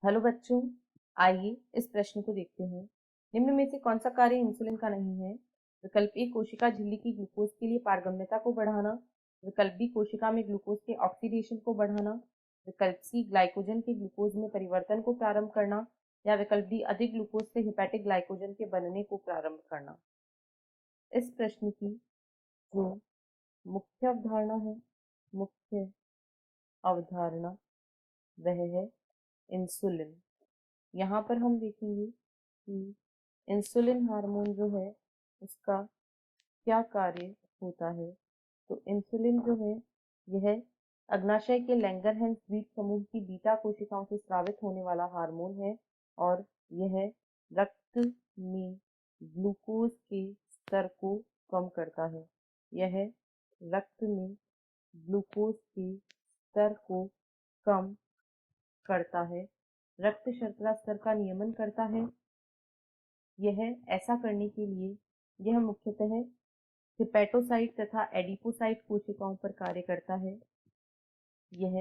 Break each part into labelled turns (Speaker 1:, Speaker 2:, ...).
Speaker 1: Hello बच्चों, आइए इस प्रश्न को देखते हैं। निम्न में से कौन सा कार्य इंसुलिन का नहीं है? विकल्प ए कोशिका झिल्ली की ग्लूकोज के लिए पारगम्यता को बढ़ाना। विकल्प बी कोशिका में ग्लूकोज के ऑक्सीडेशन को बढ़ाना। विकल्प सी ग्लाइकोजन के ग्लूकोज में परिवर्तन को प्रारंभ करना। या विकल्प डी अधिक ग्लूकोज से हेपेटिक ग्लाइकोजन के बनने को प्रारंभ करना। इस प्रश्न की जो मुख्य अवधारणा है, मुख्य अवधारणा वह है इंसुलिन। यहाँ पर हम देखेंगे कि इंसुलिन हार्मोन जो है उसका क्या कार्य होता है। तो इंसुलिन जो है यह अग्नाशय के लैंगरहैंस द्वीप समूह की बीटा कोशिकाओं से स्रावित होने वाला हार्मोन है और यह रक्त में ग्लूकोज के स्तर को कम करता है। यह रक्त में ग्लूकोज के स्तर को कम करता है, रक्त शर्करा स्तर का नियमन करता है। यह ऐसा करने के लिए यह मुख्यतः हिपैटोसाइट तथा एडिपोसाइट कोशिकाओं पर कार्य करता है। यह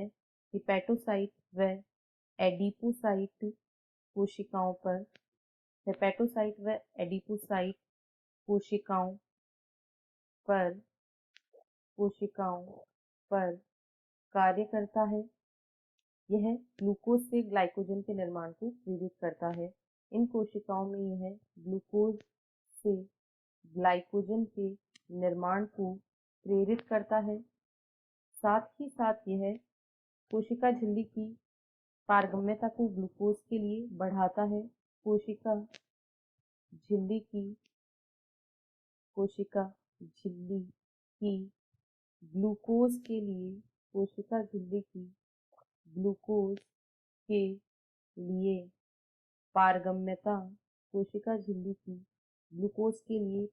Speaker 1: हिपैटोसाइट व एडिपोसाइट कोशिकाओं पर हिपैटोसाइट व एडिपोसाइट कोशिकाओं पर कार्य करता है। यह ग्लूकोज से ग्लाइकोजन के निर्माण को प्रेरित करता है। इन कोशिकाओं में यह ग्लूकोज से ग्लाइकोजन के निर्माण को प्रेरित करता है। साथ ही साथ यह कोशिका झिल्ली की पारगम्यता को ग्लूकोज के लिए बढ़ाता है। कोशिका झिल्ली की ग्लूकोज के लिए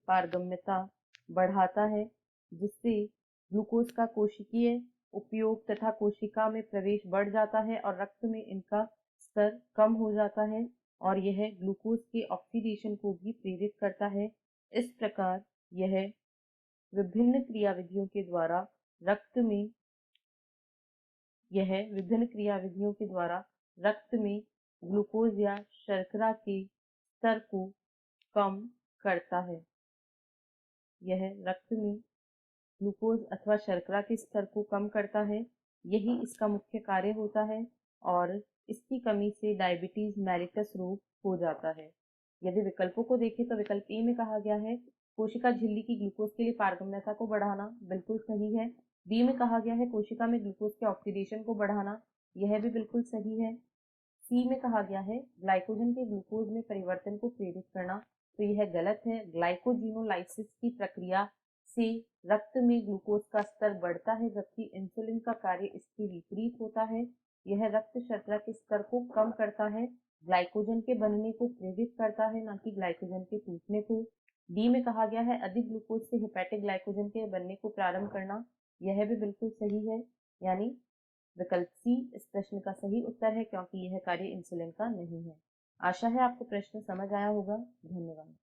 Speaker 1: पारगम्यता बढ़ाता है, जिससे ग्लूकोज का कोशिकीय उपयोग तथा कोशिका में प्रवेश बढ़ जाता है और रक्त में इनका स्तर कम हो जाता है और यह ग्लूकोज के ऑक्सीडेशन को भी प्रेरित करता है। इस प्रकार यह विभिन्न क्रियाविधियों के द्वारा रक्त में ग्लूकोज या शर्करा के स्तर को कम करता है। यह रक्त में ग्लूकोज अथवा शर्करा के स्तर को कम करता है, यही इसका मुख्य कार्य होता है और इसकी कमी से डायबिटीज मेलिटस रोग हो जाता है। यदि विकल्पों को देखें तो विकल्प ए में कहा गया है कोशिका झिल्ली की ग्लूकोज के लिए पारगम्यता को बढ़ाना, बिल्कुल सही है। बी में कहा गया है कोशिका में ग्लूकोज के ऑक्सीडेशन को बढ़ाना, यह भी बिल्कुल सही है। सी में कहा गया है ग्लाइकोजन के ग्लूकोज में परिवर्तन को प्रेरित करना, तो यह गलत है। ग्लाइकोजिनोलाइसिस की प्रक्रिया से रक्त में ग्लूकोज का स्तर बढ़ता है, जबकि इंसुलिन का कार्य इसके विपरीत होता है। यह रक्त शर्करा के स्तर को कम करता है, ग्लाइकोजन के बनने को प्रेरित करता है, ना कि ग्लाइकोजन के टूटने को। डी में कहा गया है अधिक ग्लूकोज से हेपेटिक ग्लाइकोजन के बनने को प्रारंभ करना, यह भी बिल्कुल सही है। यानी विकल्प सी इस प्रश्न का सही उत्तर है, क्योंकि यह कार्य इंसुलिन का नहीं है। आशा है आपको प्रश्न समझ आया होगा। धन्यवाद।